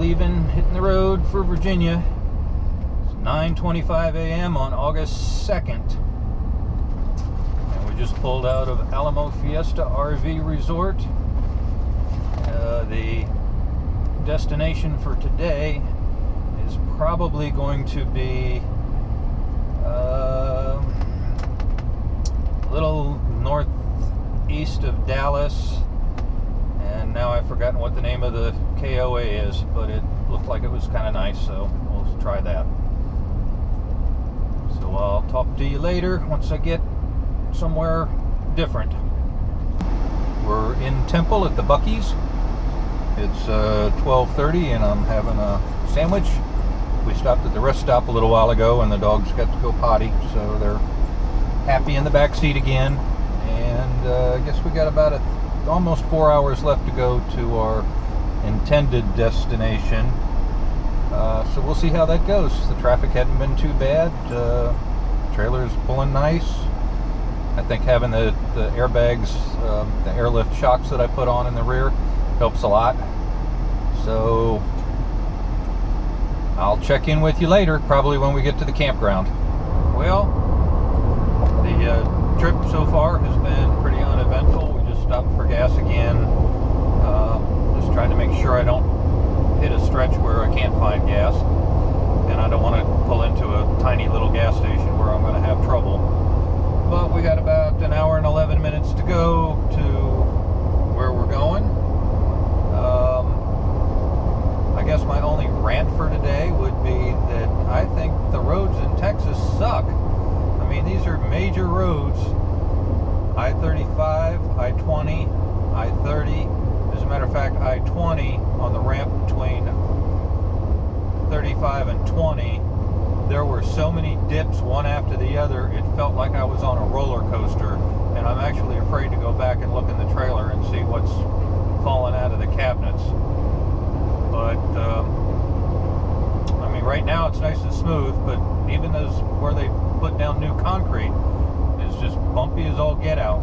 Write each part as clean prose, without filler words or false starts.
leaving, hitting the road for Virginia. It's 9:25 a.m. on August 2nd. And we just pulled out of Alamo Fiesta RV Resort. The destination for today is probably going to be a little northeast of Dallas. And now I've forgotten what the name of the KOA is, but it looked like it was kind of nice, so we'll try that. So I'll talk to you later once I get somewhere different. We're in Temple at the Buc-ee's. It's 12:30 and I'm having a sandwich. We stopped at the rest stop a little while ago and the dogs got to go potty, so they're happy in the back seat again. And I guess we got about almost 4 hours left to go to our intended destination. So we'll see how that goes. The traffic hadn't been too bad. Trailer's pulling nice. I think having the airbags, the airlift shocks that I put on in the rear helps a lot. So I'll check in with you later, probably when we get to the campground. Well, the trip so far has been pretty uneventful. We just stopped for gas again. Just trying to make sure I don't hit a stretch where I can't find gas. And I don't want to pull into a tiny little gas station where I'm going to have trouble. But we got about an hour and 11 minutes to go to where we're going. I guess my only rant for today would be that I think the roads in Texas suck. I mean, these are major roads. I-35, I-20, I-30. As a matter of fact, I-20 on the ramp between 35 and 20, there were so many dips one after the other, it felt like I was on a roller coaster. And I'm actually afraid to go back and look in the trailer and see what's fallen out of the cabinets. But I mean, right now it's nice and smooth, but even those where they put down new concrete is just bumpy as all get out.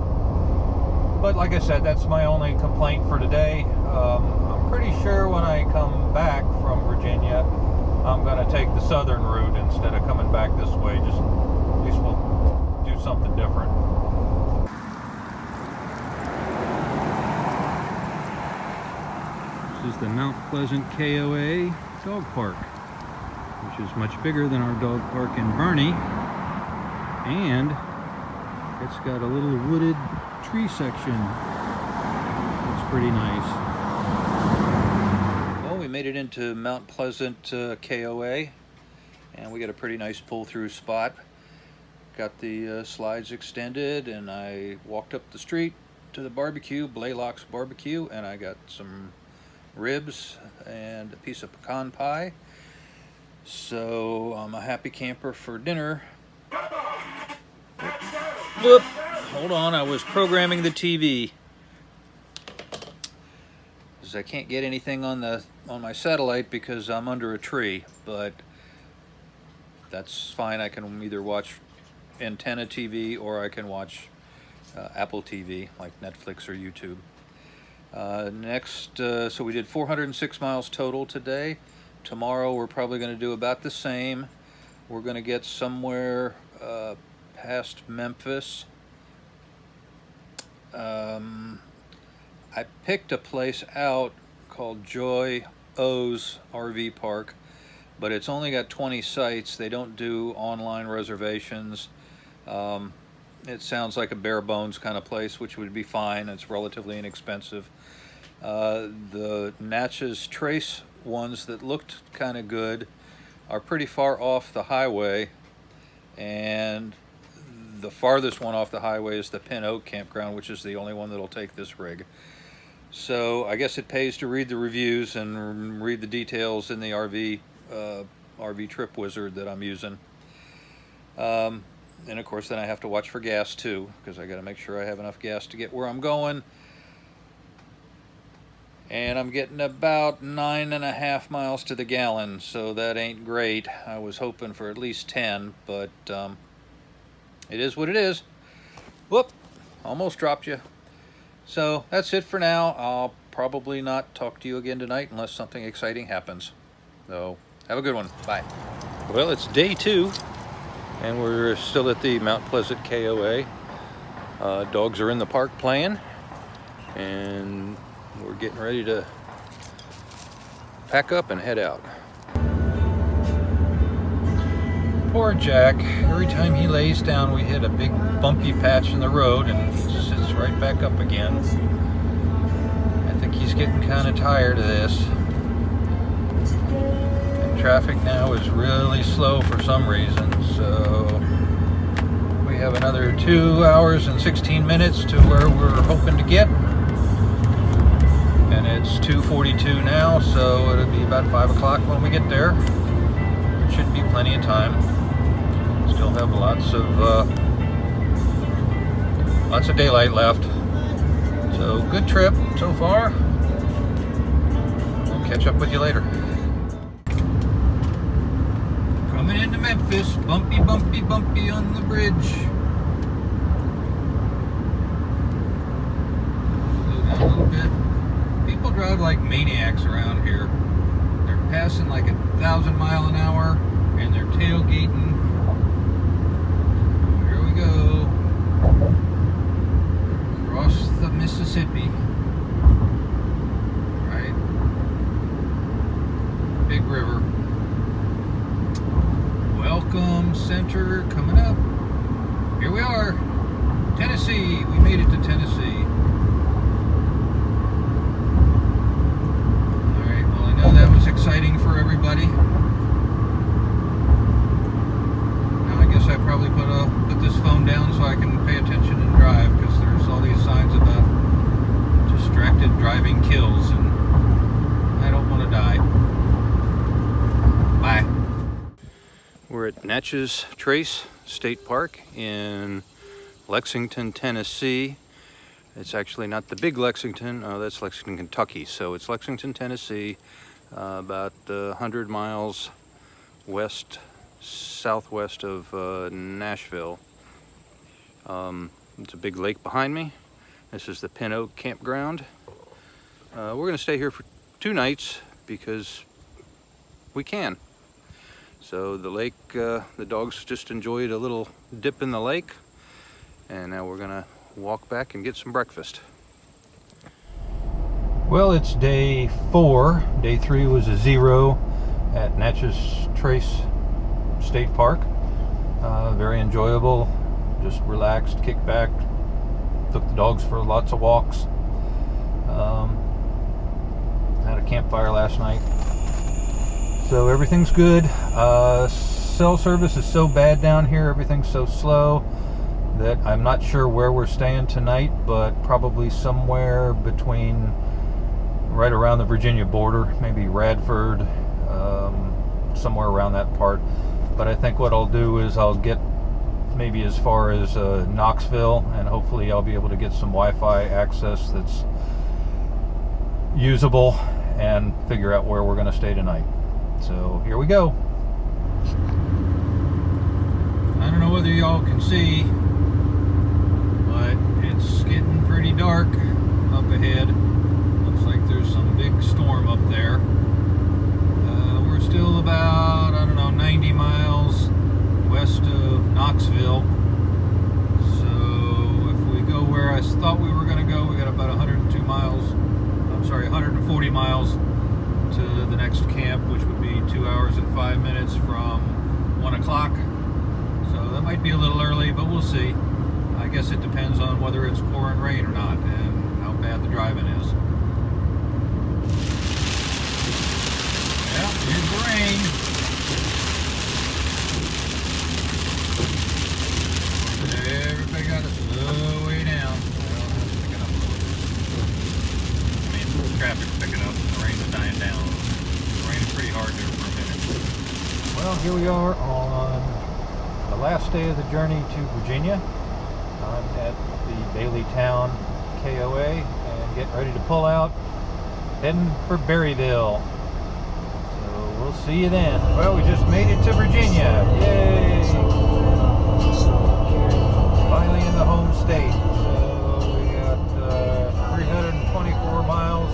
But like I said, that's my only complaint for today. I'm pretty sure when I come back from Virginia, I'm going to take the southern route instead of coming back this way. Just at least we'll do something different. This is the Mount Pleasant KOA dog park, which is much bigger than our dog park in Bernie, and it's got a little wooded tree section. It's pretty nice. Well, we made it into Mount Pleasant KOA, and we got a pretty nice pull-through spot. Got the slides extended, and I walked up the street to the barbecue, Blaylock's Barbecue, and I got some ribs and a piece of pecan pie. So I'm a happy camper for dinner. Whoop. Hold on, I was programming the TV. Because I can't get anything on my satellite because I'm under a tree, but that's fine. I can either watch antenna TV or I can watch Apple TV like Netflix or YouTube. Next, so we did 406 miles total today. Tomorrow we're probably going to do about the same. We're going to get somewhere past Memphis. I picked a place out called Joy O's RV Park, but it's only got 20 sites. They don't do online reservations. It sounds like a bare bones kind of place, which would be fine. It's relatively inexpensive. The Natchez Trace ones that looked kind of good are pretty far off the highway, and the farthest one off the highway is the Pin Oak Campground, which is the only one that'll take this rig. So I guess it pays to read the reviews and read the details in the RV Trip Wizard that I'm using. And of course then I have to watch for gas too, because I got to make sure I have enough gas to get where I'm going. And I'm getting about 9.5 miles to the gallon, so that ain't great. I was hoping for at least 10, but it is what it is. Whoop, almost dropped you. So that's it for now. I'll probably not talk to you again tonight unless something exciting happens. So, have a good one. Bye. Well, it's day 2, and we're still at the Mount Pleasant KOA. Dogs are in the park playing, and we're getting ready to pack up and head out. Poor Jack. Every time he lays down, we hit a big bumpy patch in the road, and he sits right back up again. I think he's getting kind of tired of this. And traffic now is really slow for some reason, so we have another 2 hours and 16 minutes to where we're hoping to get. And it's 2:42 now, so it'll be about 5 o'clock when we get there. There should be plenty of time. Still have lots of daylight left. So good trip so far. We'll catch up with you later. Coming into Memphis, bumpy, bumpy, bumpy on the bridge. Slow down a little bit. People drive like maniacs around here. They're passing like 1,000 miles an hour, and they're tailgating. Here we go. Across the Mississippi. Right? Big river. Welcome Center coming up. Here we are. Tennessee. We made it to Tennessee. Alright, well I know that was exciting for everybody. Now I guess I probably put this phone down so I can pay attention and drive, because there's all these signs about distracted driving kills, and I don't want to die. Bye. We're at Natchez Trace State Park in Lexington, Tennessee. It's actually not the big Lexington, that's Lexington, Kentucky. So it's Lexington, Tennessee, about 100 miles southwest of Nashville. It's a big lake behind me. This is the Pin Oak Campground. We're going to stay here for 2 nights because we can. So the lake, the dogs just enjoyed a little dip in the lake, and now we're going to walk back and get some breakfast. Well, it's day 4. Day 3 was a 0 at Natchez Trace State Park. Very enjoyable. Just relaxed, kicked back, took the dogs for lots of walks. Had a campfire last night. So everything's good. Cell service is so bad down here, everything's so slow, that I'm not sure where we're staying tonight, but probably somewhere between right around the Virginia border, maybe Radford, somewhere around that part. But I think what I'll do is I'll get maybe as far as Knoxville, and hopefully I'll be able to get some Wi-Fi access that's usable and figure out where we're going to stay tonight. So here we go. I don't know whether y'all can see, but it's getting pretty dark up ahead. Looks like there's some big storm up there. We're still about, I don't know, 90 miles west of Knoxville. So if we go where I thought we were going to go, we got about 140 miles to the next camp, which would be 2 hours and 5 minutes from 1 o'clock. So that might be a little early, but we'll see. I guess it depends on whether it's pouring rain or not, and how bad the driving is. Yeah, here's the rain. Everybody got to slow way down. Well, that's picking up a little bit. I mean, the traffic's picking up, the rain is dying down. It rained pretty hard there for a minute. Well, here we are on the last day of the journey to Virginia. I'm at the Baileytown KOA and getting ready to pull out, heading for Berryville. So we'll see you then. Well, we just made it to Virginia. Yay! Finally in the home state. So we got 324 miles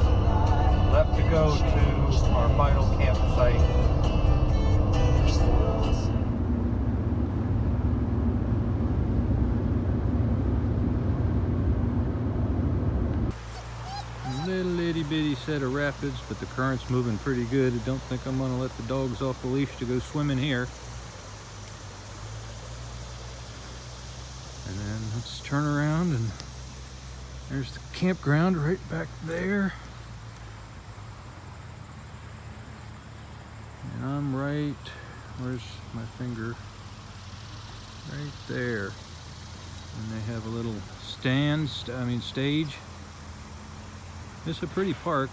bitty set of rapids, but the current's moving pretty good. I don't think I'm gonna let the dogs off the leash to go swimming here. And then let's turn around, and there's the campground right back there. And I'm right, where's my finger? Right there. And they have a little stage. It's a pretty park.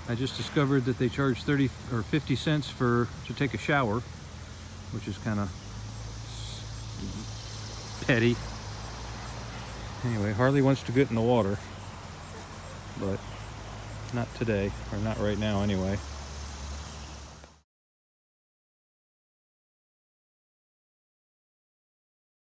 I just discovered that they charge 30 or 50 cents to take a shower, which is kind of petty. Anyway, Harley wants to get in the water, but not today, or not right now anyway.